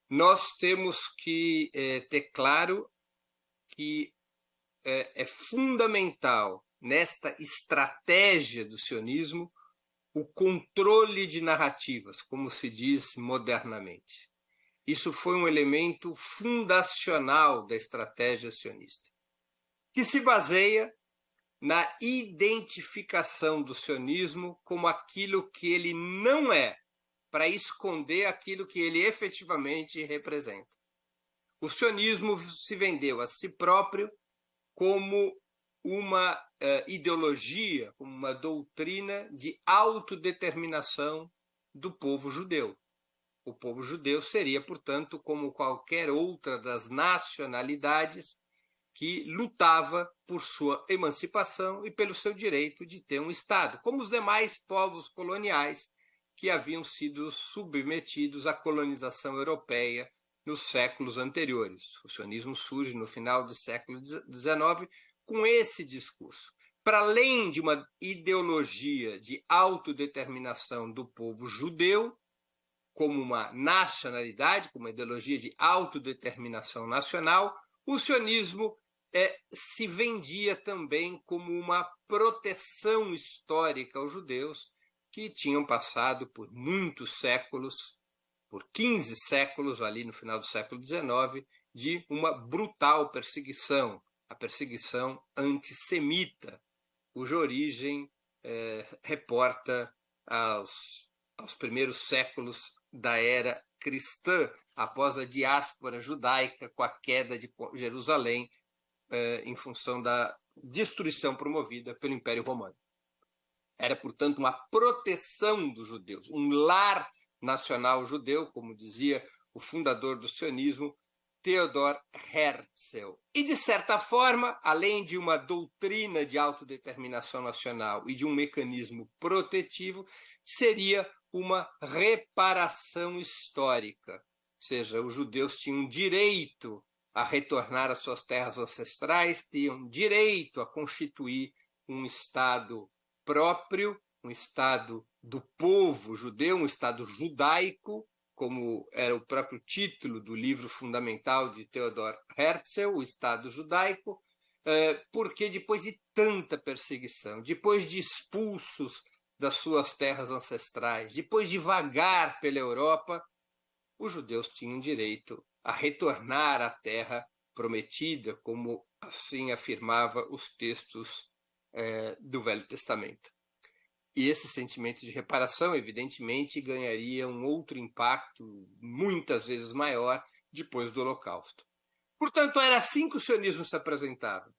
nós temos que ter claro que é fundamental nesta estratégia do sionismo o controle de narrativas, como se diz modernamente. Isso foi um elemento fundacional da estratégia sionista, que se baseia na identificação do sionismo como aquilo que ele não é, para esconder aquilo que ele efetivamente representa. O sionismo se vendeu a si próprio como uma ideologia, como uma doutrina de autodeterminação do povo judeu. O povo judeu seria, portanto, como qualquer outra das nacionalidades que lutava por sua emancipação e pelo seu direito de ter um Estado, como os demais povos coloniais que haviam sido submetidos à colonização europeia nos séculos anteriores. O sionismo surge no final do século XIX com esse discurso. Para além de uma ideologia de autodeterminação do povo judeu, como uma nacionalidade, como uma ideologia de autodeterminação nacional, o sionismo se vendia também como uma proteção histórica aos judeus que tinham passado por muitos séculos, por 15 séculos, ali no final do século XIX, de uma brutal perseguição, a perseguição antissemita, cuja origem reporta aos primeiros séculos da era cristã, após a diáspora judaica com a queda de Jerusalém em função da destruição promovida pelo Império Romano. Era, portanto, uma proteção dos judeus, um lar nacional judeu, como dizia o fundador do sionismo, Theodor Herzl. E, de certa forma, além de uma doutrina de autodeterminação nacional e de um mecanismo protetivo, seria uma reparação histórica. Ou seja, os judeus tinham direito a retornar às suas terras ancestrais, tinham direito a constituir um Estado próprio, um Estado do povo judeu, um Estado judaico, como era o próprio título do livro fundamental de Theodor Herzl, o Estado Judaico, porque depois de tanta perseguição, depois de expulsos das suas terras ancestrais, depois de vagar pela Europa, os judeus tinham direito a retornar à terra prometida, como assim afirmava os textos do Velho Testamento. E esse sentimento de reparação, evidentemente, ganharia um outro impacto muitas vezes maior depois do Holocausto. Portanto, era assim que o sionismo se apresentava.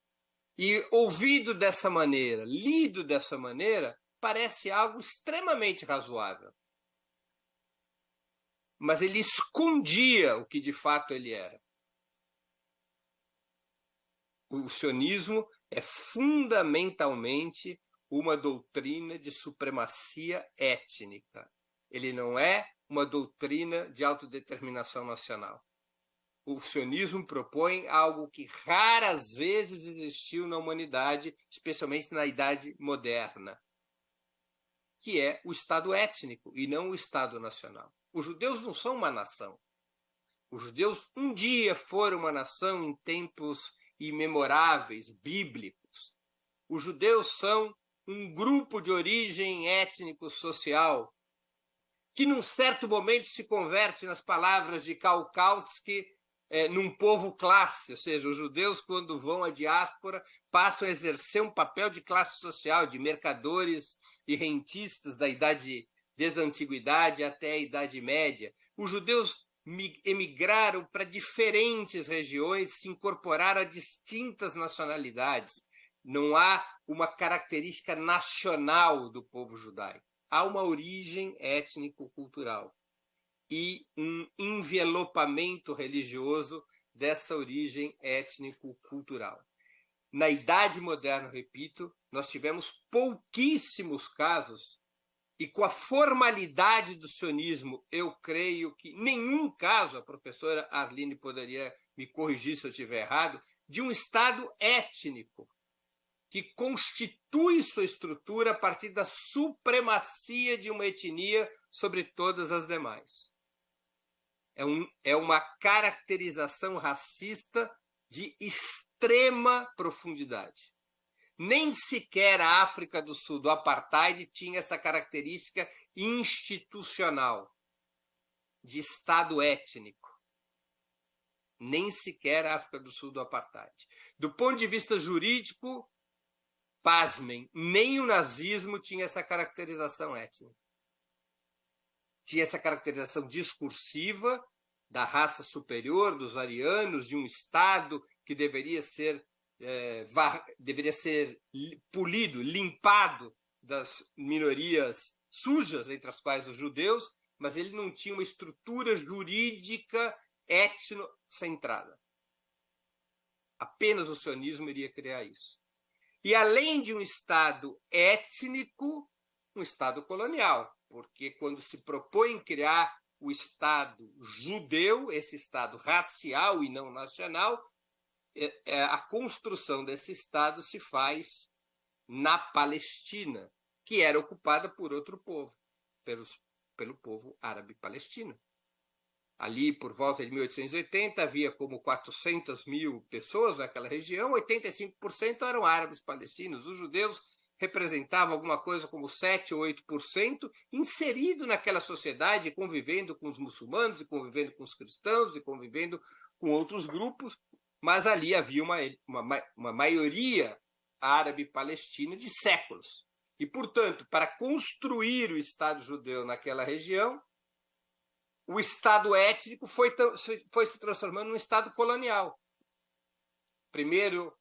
E ouvido dessa maneira, lido dessa maneira, parece algo extremamente razoável. Mas ele escondia o que de fato ele era. O sionismo é fundamentalmente uma doutrina de supremacia étnica. Ele não é uma doutrina de autodeterminação nacional. O sionismo propõe algo que raras vezes existiu na humanidade, especialmente na Idade Moderna, que é o Estado étnico e não o Estado nacional. Os judeus não são uma nação. Os judeus um dia foram uma nação em tempos imemoráveis, bíblicos. Os judeus são um grupo de origem étnico-social que, num certo momento, se converte, nas palavras de Karl Kautsky, num povo-classe, ou seja, os judeus, quando vão à diáspora, passam a exercer um papel de classe social, de mercadores e rentistas desde a Antiguidade até a Idade Média. Os judeus emigraram para diferentes regiões, se incorporaram a distintas nacionalidades. Não há uma característica nacional do povo judaico. Há uma origem étnico-cultural e um envelopamento religioso dessa origem étnico-cultural. Na Idade Moderna, repito, nós tivemos pouquíssimos casos, e com a formalidade do sionismo, eu creio que nenhum caso, a professora Arline poderia me corrigir se eu estiver errado, de um Estado étnico que constitui sua estrutura a partir da supremacia de uma etnia sobre todas as demais. É uma caracterização racista de extrema profundidade. Nem sequer a África do Sul, do apartheid, tinha essa característica institucional de Estado étnico. Nem sequer a África do Sul do apartheid. Do ponto de vista jurídico, pasmem, nem o nazismo tinha essa caracterização étnica. Tinha essa caracterização discursiva da raça superior, dos arianos, de um Estado que deveria ser polido, limpado das minorias sujas, entre as quais os judeus, mas ele não tinha uma estrutura jurídica etnocentrada. Apenas o sionismo iria criar isso. E além de um Estado étnico, um Estado colonial, porque quando se propõe criar o Estado judeu, esse Estado racial e não nacional, a construção desse Estado se faz na Palestina, que era ocupada por outro povo, pelo povo árabe palestino. Ali, por volta de 1880, havia como 400 mil pessoas naquela região, 85% eram árabes palestinos. Os judeus representavam alguma coisa como 7 ou 8%, inserido naquela sociedade, convivendo com os muçulmanos, e convivendo com os cristãos, e convivendo com outros grupos, mas ali havia uma maioria árabe-palestina de séculos. E, portanto, para construir o Estado judeu naquela região, o Estado étnico foi se transformando num Estado colonial. Primeiro,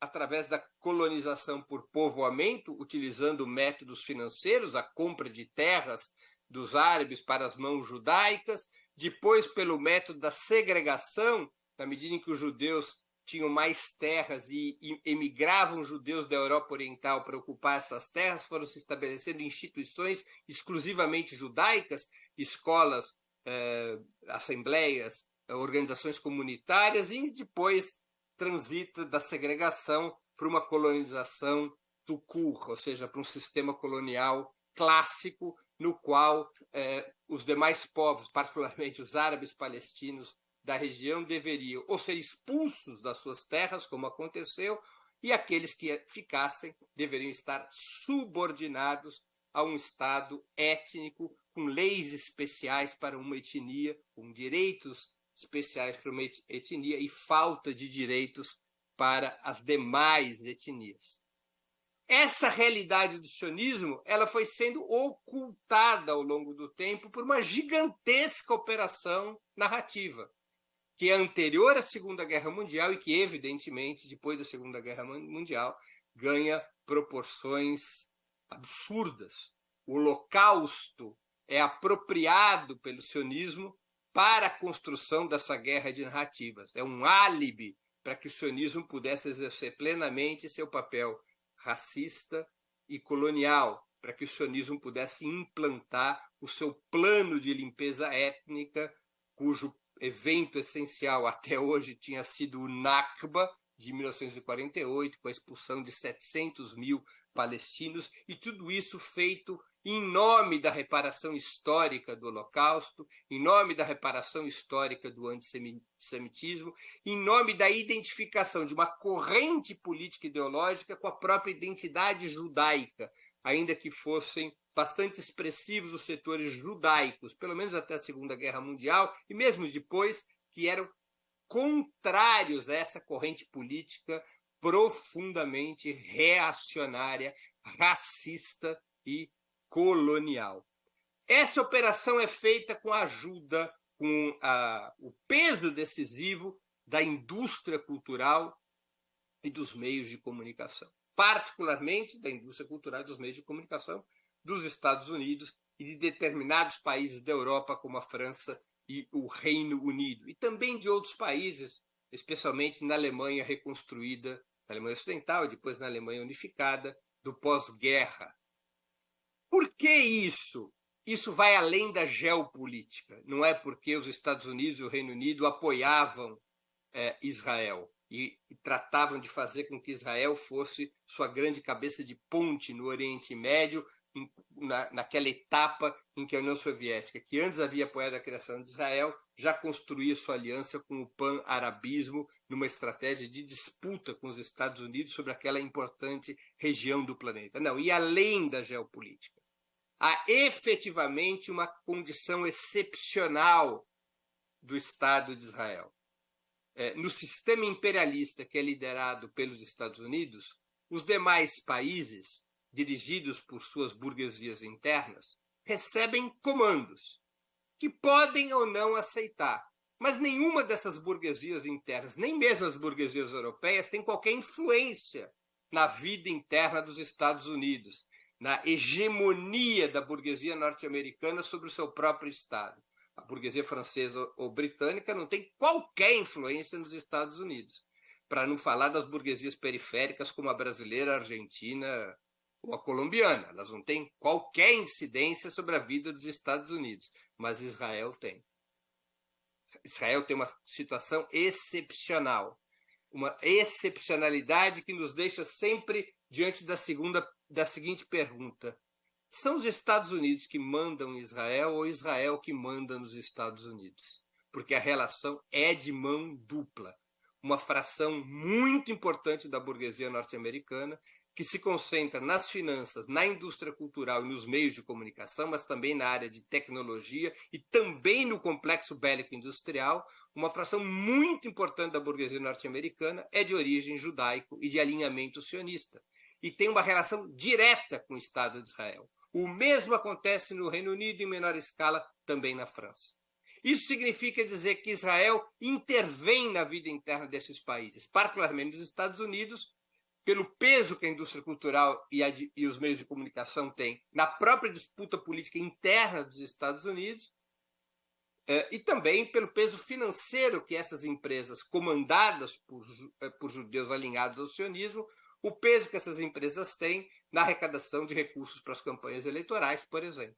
através da colonização por povoamento, utilizando métodos financeiros, a compra de terras dos árabes para as mãos judaicas, depois pelo método da segregação, na medida em que os judeus tinham mais terras e emigravam judeus da Europa Oriental para ocupar essas terras, foram se estabelecendo instituições exclusivamente judaicas, escolas, assembleias, organizações comunitárias, e depois transita da segregação para uma colonização do Kur, ou seja, para um sistema colonial clássico, no qual os demais povos, particularmente os árabes palestinos da região, deveriam ou ser expulsos das suas terras, como aconteceu, e aqueles que ficassem deveriam estar subordinados a um Estado étnico, com leis especiais para uma etnia, com direitos especiais para uma etnia e falta de direitos para as demais etnias. Essa realidade do sionismo, ela foi sendo ocultada ao longo do tempo por uma gigantesca operação narrativa, que é anterior à Segunda Guerra Mundial e que, evidentemente, depois da Segunda Guerra Mundial, ganha proporções absurdas. O Holocausto é apropriado pelo sionismo para a construção dessa guerra de narrativas. É um álibi para que o sionismo pudesse exercer plenamente seu papel racista e colonial, para que o sionismo pudesse implantar o seu plano de limpeza étnica, cujo evento essencial até hoje tinha sido o Nakba, de 1948, com a expulsão de 700 mil palestinos, e tudo isso feito em nome da reparação histórica do Holocausto, em nome da reparação histórica do antissemitismo, em nome da identificação de uma corrente política ideológica com a própria identidade judaica, ainda que fossem bastante expressivos os setores judaicos, pelo menos até a Segunda Guerra Mundial, e mesmo depois, que eram contrários a essa corrente política profundamente reacionária, racista e colonial. Essa operação é feita com a ajuda, com o peso decisivo da indústria cultural e dos meios de comunicação, particularmente da indústria cultural e dos meios de comunicação dos Estados Unidos e de determinados países da Europa, como a França e o Reino Unido, e também de outros países, especialmente na Alemanha reconstruída, na Alemanha Ocidental e depois na Alemanha unificada, do pós-guerra. Por que isso? Isso vai além da geopolítica. Não é porque os Estados Unidos e o Reino Unido apoiavam Israel e tratavam de fazer com que Israel fosse sua grande cabeça de ponte no Oriente Médio naquela etapa em que a União Soviética, que antes havia apoiado a criação de Israel, já construía sua aliança com o pan-arabismo numa estratégia de disputa com os Estados Unidos sobre aquela importante região do planeta. Não, e além da geopolítica, há efetivamente uma condição excepcional do Estado de Israel. No sistema imperialista que é liderado pelos Estados Unidos, os demais países, dirigidos por suas burguesias internas, recebem comandos que podem ou não aceitar. Mas nenhuma dessas burguesias internas, nem mesmo as burguesias europeias, tem qualquer influência na vida interna dos Estados Unidos, na hegemonia da burguesia norte-americana sobre o seu próprio Estado. A burguesia francesa ou britânica não tem qualquer influência nos Estados Unidos, para não falar das burguesias periféricas como a brasileira, a argentina ou a colombiana. Elas não têm qualquer incidência sobre a vida dos Estados Unidos, mas Israel tem. Israel tem uma situação excepcional, uma excepcionalidade que nos deixa sempre diante da seguinte pergunta: são os Estados Unidos que mandam em Israel ou Israel que manda nos Estados Unidos? Porque a relação é de mão dupla. Uma fração muito importante da burguesia norte-americana que se concentra nas finanças, na indústria cultural e nos meios de comunicação, mas também na área de tecnologia e também no complexo bélico industrial. Uma fração muito importante da burguesia norte-americana é de origem judaico e de alinhamento sionista, e tem uma relação direta com o Estado de Israel. O mesmo acontece no Reino Unido, em menor escala, também na França. Isso significa dizer que Israel intervém na vida interna desses países, particularmente nos Estados Unidos, pelo peso que a indústria cultural e os meios de comunicação têm na própria disputa política interna dos Estados Unidos, e também pelo peso financeiro que essas empresas, comandadas por judeus alinhados ao sionismo, o peso que essas empresas têm na arrecadação de recursos para as campanhas eleitorais, por exemplo.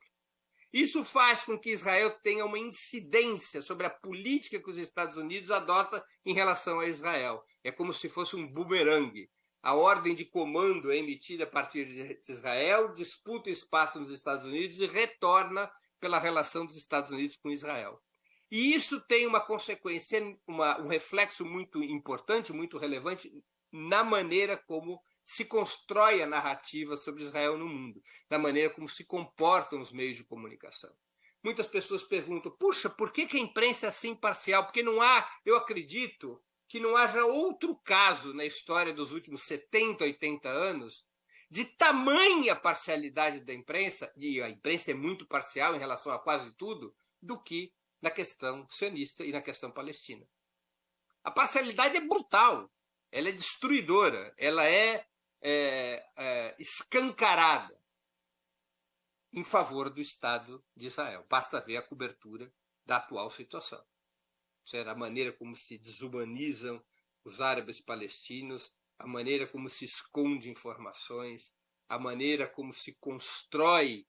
Isso faz com que Israel tenha uma incidência sobre a política que os Estados Unidos adotam em relação a Israel. É como se fosse um bumerangue. A ordem de comando é emitida a partir de Israel, disputa espaço nos Estados Unidos e retorna pela relação dos Estados Unidos com Israel. E isso tem uma consequência, um reflexo muito importante, muito relevante na maneira como se constrói a narrativa sobre Israel no mundo, na maneira como se comportam os meios de comunicação. Muitas pessoas perguntam: puxa, por que a imprensa é assim parcial? Porque não há, eu acredito, que não haja outro caso na história dos últimos 70, 80 anos de tamanha parcialidade da imprensa, e a imprensa é muito parcial em relação a quase tudo, do que na questão sionista e na questão palestina. A parcialidade é brutal, ela é destruidora, ela é escancarada em favor do Estado de Israel. Basta ver a cobertura da atual situação. A maneira como se desumanizam os árabes palestinos, a maneira como se esconde informações, a maneira como se constrói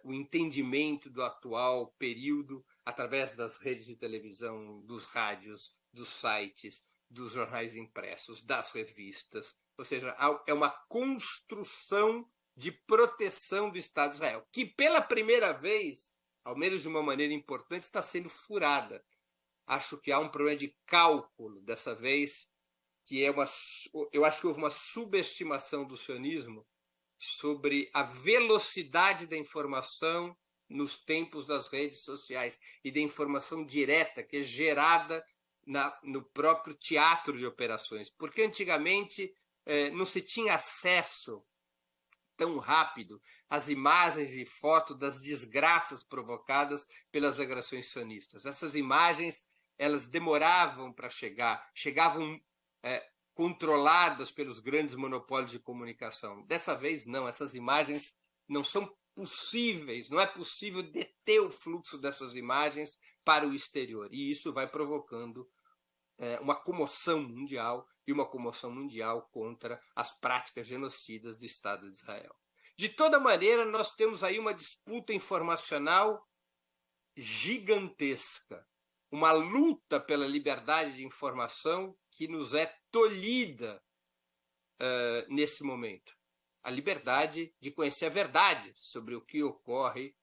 o entendimento do atual período através das redes de televisão, dos rádios, dos sites, dos jornais impressos, das revistas. Ou seja, é uma construção de proteção do Estado de Israel, que pela primeira vez, ao menos de uma maneira importante, está sendo furada. Acho que há um problema de cálculo dessa vez, que eu acho que houve uma subestimação do sionismo sobre a velocidade da informação nos tempos das redes sociais e da informação direta que é gerada no próprio teatro de operações. Porque antigamente não se tinha acesso tão rápido às imagens e fotos das desgraças provocadas pelas agressões sionistas. Essas imagens elas demoravam para chegavam controladas pelos grandes monopólios de comunicação. Dessa vez, não, essas imagens não são possíveis, não é possível deter o fluxo dessas imagens para o exterior. E isso vai provocando uma comoção mundial, e uma comoção mundial contra as práticas genocidas do Estado de Israel. De toda maneira, nós temos aí uma disputa informacional gigantesca, uma luta pela liberdade de informação que nos é tolhida nesse momento. a liberdade de conhecer a verdade sobre o que ocorre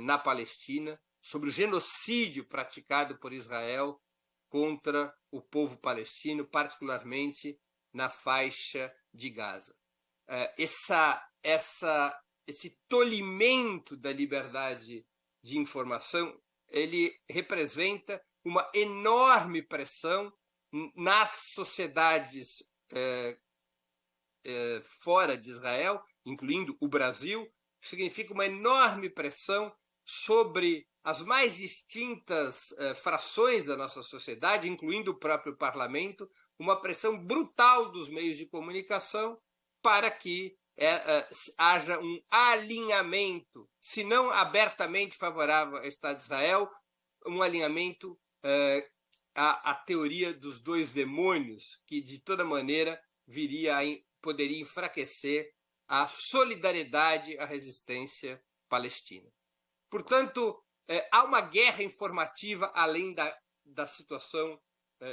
na Palestina, sobre o genocídio praticado por Israel contra o povo palestino, particularmente na faixa de Gaza. Esse tolhimento da liberdade de informação, ele representa uma enorme pressão nas sociedades fora de Israel, incluindo o Brasil, significa uma enorme pressão sobre as mais distintas frações da nossa sociedade, incluindo o próprio parlamento, uma pressão brutal dos meios de comunicação para que haja um alinhamento, se não abertamente favorável ao Estado de Israel, um alinhamento à teoria dos dois demônios, que de toda maneira poderia enfraquecer a solidariedade à resistência palestina. Portanto, há uma guerra informativa além da situação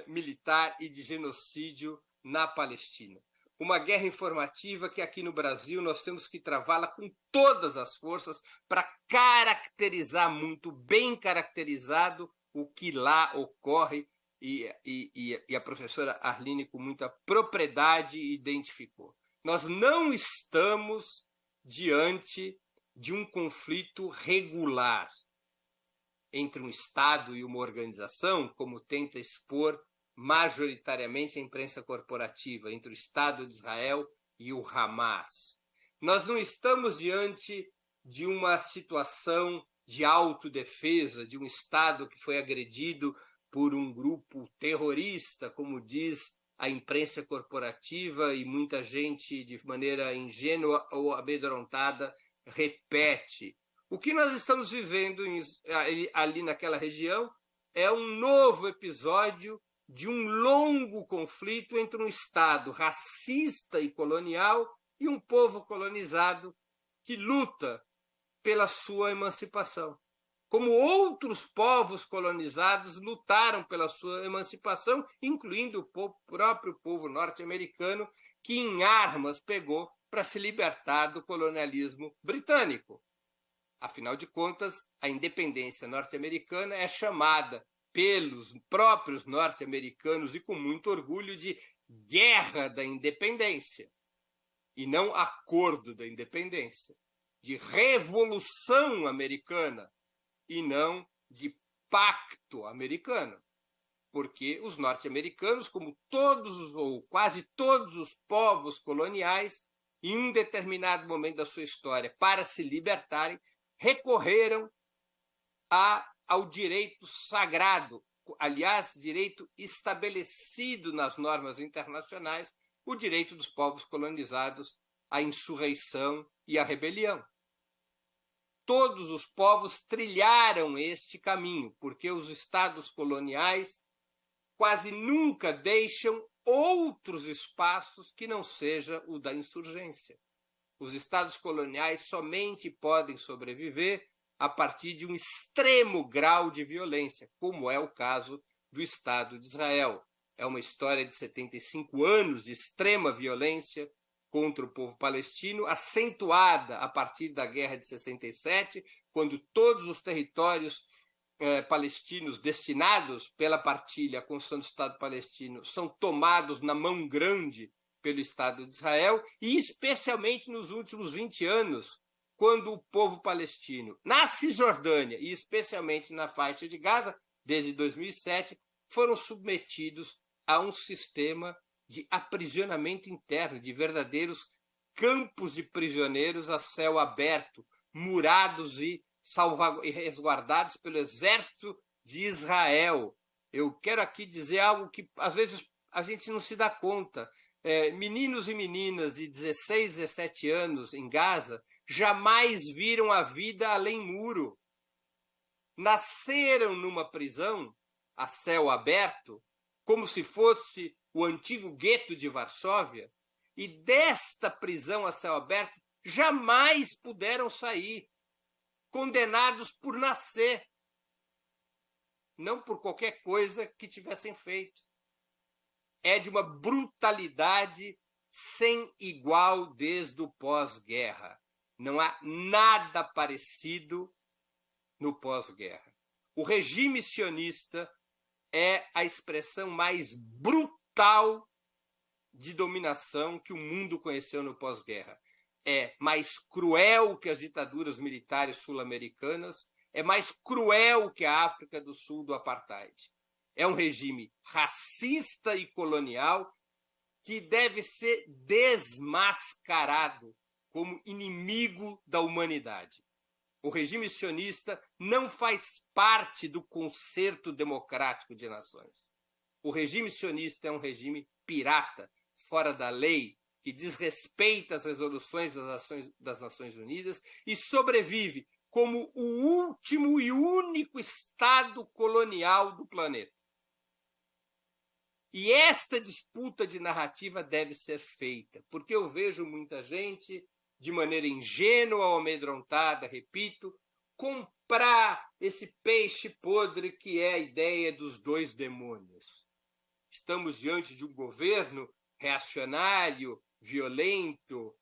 militar e de genocídio na Palestina. Uma guerra informativa que aqui no Brasil nós temos que travá-la com todas as forças para caracterizar muito bem caracterizado o que lá ocorre e a professora Arline com muita propriedade identificou. Nós não estamos diante de um conflito regular entre um Estado e uma organização, como tenta expor majoritariamente a imprensa corporativa, entre o Estado de Israel e o Hamas. Nós não estamos diante de uma situação de autodefesa, de um Estado que foi agredido por um grupo terrorista, como diz a imprensa corporativa, e muita gente, de maneira ingênua ou amedrontada, repete. O que nós estamos vivendo ali naquela região é um novo episódio de um longo conflito entre um Estado racista e colonial e um povo colonizado que luta pela sua emancipação. Como outros povos colonizados lutaram pela sua emancipação, incluindo o próprio povo norte-americano, que em armas pegou para se libertar do colonialismo britânico. Afinal de contas, a independência norte-americana é chamada pelos próprios norte-americanos e com muito orgulho de Guerra da Independência, e não Acordo da Independência, de Revolução Americana, e não de Pacto Americano, porque os norte-americanos, como todos ou quase todos os povos coloniais, em um determinado momento da sua história, para se libertarem, recorreram ao direito sagrado, aliás, direito estabelecido nas normas internacionais, o direito dos povos colonizados à insurreição e à rebelião. Todos os povos trilharam este caminho, porque os estados coloniais quase nunca deixam outros espaços que não seja o da insurgência. Os estados coloniais somente podem sobreviver a partir de um extremo grau de violência, como é o caso do Estado de Israel. É uma história de 75 anos de extrema violência contra o povo palestino, acentuada a partir da Guerra de 67, quando todos os territórios palestinos destinados pela partilha à construção do Estado palestino são tomados na mão grande pelo Estado de Israel, e especialmente nos últimos 20 anos, quando o povo palestino, na Cisjordânia e especialmente na faixa de Gaza, desde 2007, foram submetidos a um sistema de aprisionamento interno, de verdadeiros campos de prisioneiros a céu aberto, murados e resguardados pelo exército de Israel. Eu quero aqui dizer algo que às vezes a gente não se dá conta. Meninos e meninas de 16, 17 anos em Gaza jamais viram a vida além muro. Nasceram numa prisão a céu aberto, como se fosse o antigo gueto de Varsóvia, e desta prisão a céu aberto jamais puderam sair, condenados por nascer, não por qualquer coisa que tivessem feito. É de uma brutalidade sem igual desde o pós-guerra. Não há nada parecido no pós-guerra. O regime sionista é a expressão mais brutal de dominação que o mundo conheceu no pós-guerra. É mais cruel que as ditaduras militares sul-americanas, é mais cruel que a África do Sul do apartheid. É um regime racista e colonial que deve ser desmascarado como inimigo da humanidade. O regime sionista não faz parte do concerto democrático de nações. O regime sionista é um regime pirata, fora da lei, que desrespeita as resoluções das Nações Unidas e sobrevive como o último e único Estado colonial do planeta. E esta disputa de narrativa deve ser feita, porque eu vejo muita gente, de maneira ingênua ou amedrontada, repito, comprar esse peixe podre que é a ideia dos dois demônios. Estamos diante de um governo reacionário, violento,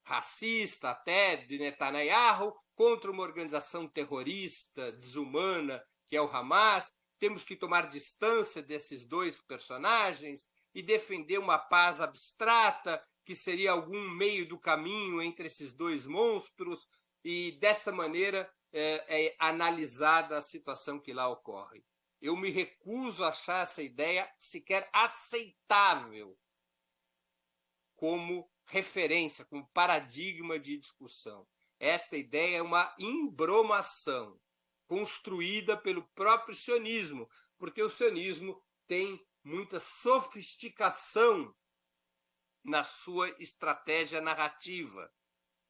racista até, de Netanyahu, contra uma organização terrorista, desumana, que é o Hamas. Temos que tomar distância desses dois personagens e defender uma paz abstrata, que seria algum meio do caminho entre esses dois monstros, e desta maneira é analisada a situação que lá ocorre. Eu me recuso a achar essa ideia sequer aceitável como referência, como paradigma de discussão. Esta ideia é uma embromação construída pelo próprio sionismo, porque o sionismo tem muita sofisticação na sua estratégia narrativa.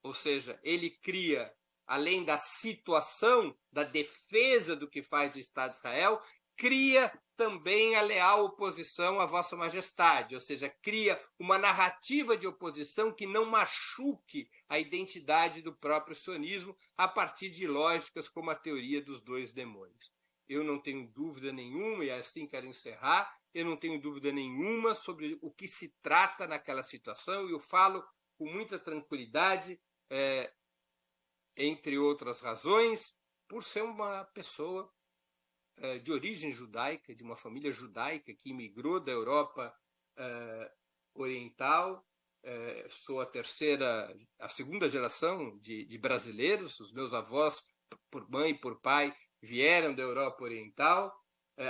Ou seja, ele cria, além da situação, da defesa do que faz o Estado de Israel, cria também a leal oposição à Vossa Majestade, ou seja, cria uma narrativa de oposição que não machuque a identidade do próprio sionismo a partir de lógicas como a teoria dos dois demônios. Eu não tenho dúvida nenhuma, e assim quero encerrar, eu não tenho dúvida nenhuma sobre o que se trata naquela situação, e eu falo com muita tranquilidade, entre outras razões, por ser uma pessoa de origem judaica, de uma família judaica que imigrou da Europa Oriental. Sou a segunda geração de brasileiros. Os meus avós, por mãe e por pai, vieram da Europa Oriental.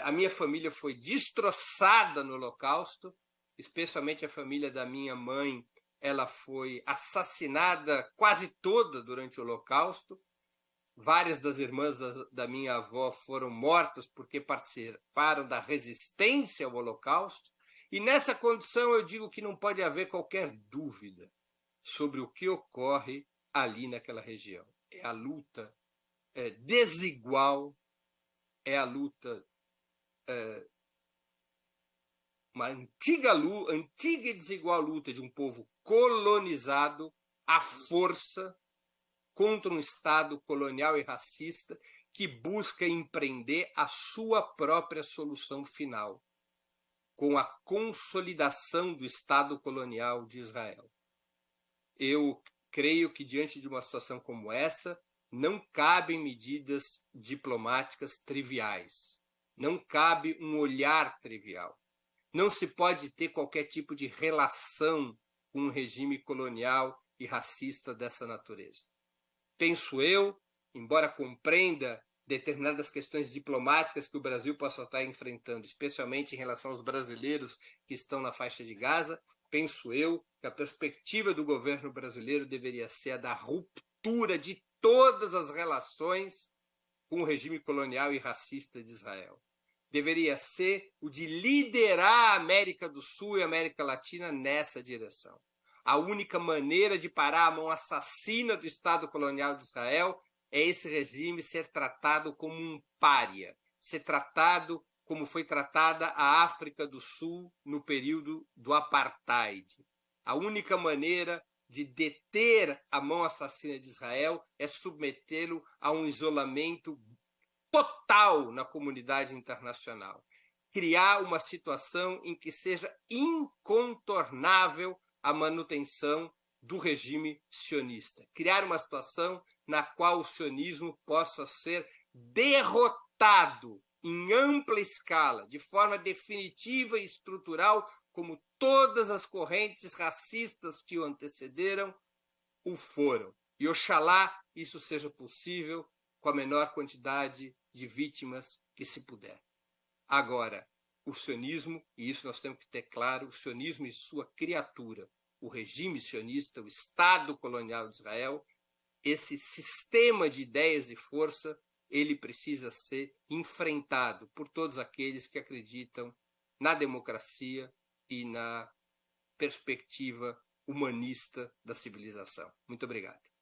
A minha família foi destroçada no Holocausto, especialmente a família da minha mãe. Ela foi assassinada quase toda durante o Holocausto. Várias das irmãs da minha avó foram mortas porque participaram da resistência ao Holocausto. E nessa condição eu digo que não pode haver qualquer dúvida sobre o que ocorre ali naquela região. É a luta desigual, é a luta, uma antiga e desigual luta de um povo colonizado à força contra um Estado colonial e racista que busca empreender a sua própria solução final, com a consolidação do Estado colonial de Israel. Eu creio que, diante de uma situação como essa, não cabem medidas diplomáticas triviais, não cabe um olhar trivial. Não se pode ter qualquer tipo de relação com um regime colonial e racista dessa natureza. Penso eu, embora compreenda determinadas questões diplomáticas que o Brasil possa estar enfrentando, especialmente em relação aos brasileiros que estão na faixa de Gaza, penso eu que a perspectiva do governo brasileiro deveria ser a da ruptura de todas as relações com o regime colonial e racista de Israel. Deveria ser o de liderar a América do Sul e a América Latina nessa direção. A única maneira de parar a mão assassina do Estado colonial de Israel é esse regime ser tratado como um pária, ser tratado como foi tratada a África do Sul no período do apartheid. A única maneira de deter a mão assassina de Israel é submetê-lo a um isolamento total na comunidade internacional. Criar uma situação em que seja incontornável a manutenção do regime sionista. Criar uma situação na qual o sionismo possa ser derrotado em ampla escala, de forma definitiva e estrutural, como todas as correntes racistas que o antecederam o foram. E oxalá isso seja possível com a menor quantidade de vítimas que se puder. Agora, o sionismo, e isso nós temos que ter claro, o sionismo e sua criatura, o regime sionista, o Estado colonial de Israel, esse sistema de ideias e força, ele precisa ser enfrentado por todos aqueles que acreditam na democracia e na perspectiva humanista da civilização. Muito obrigado.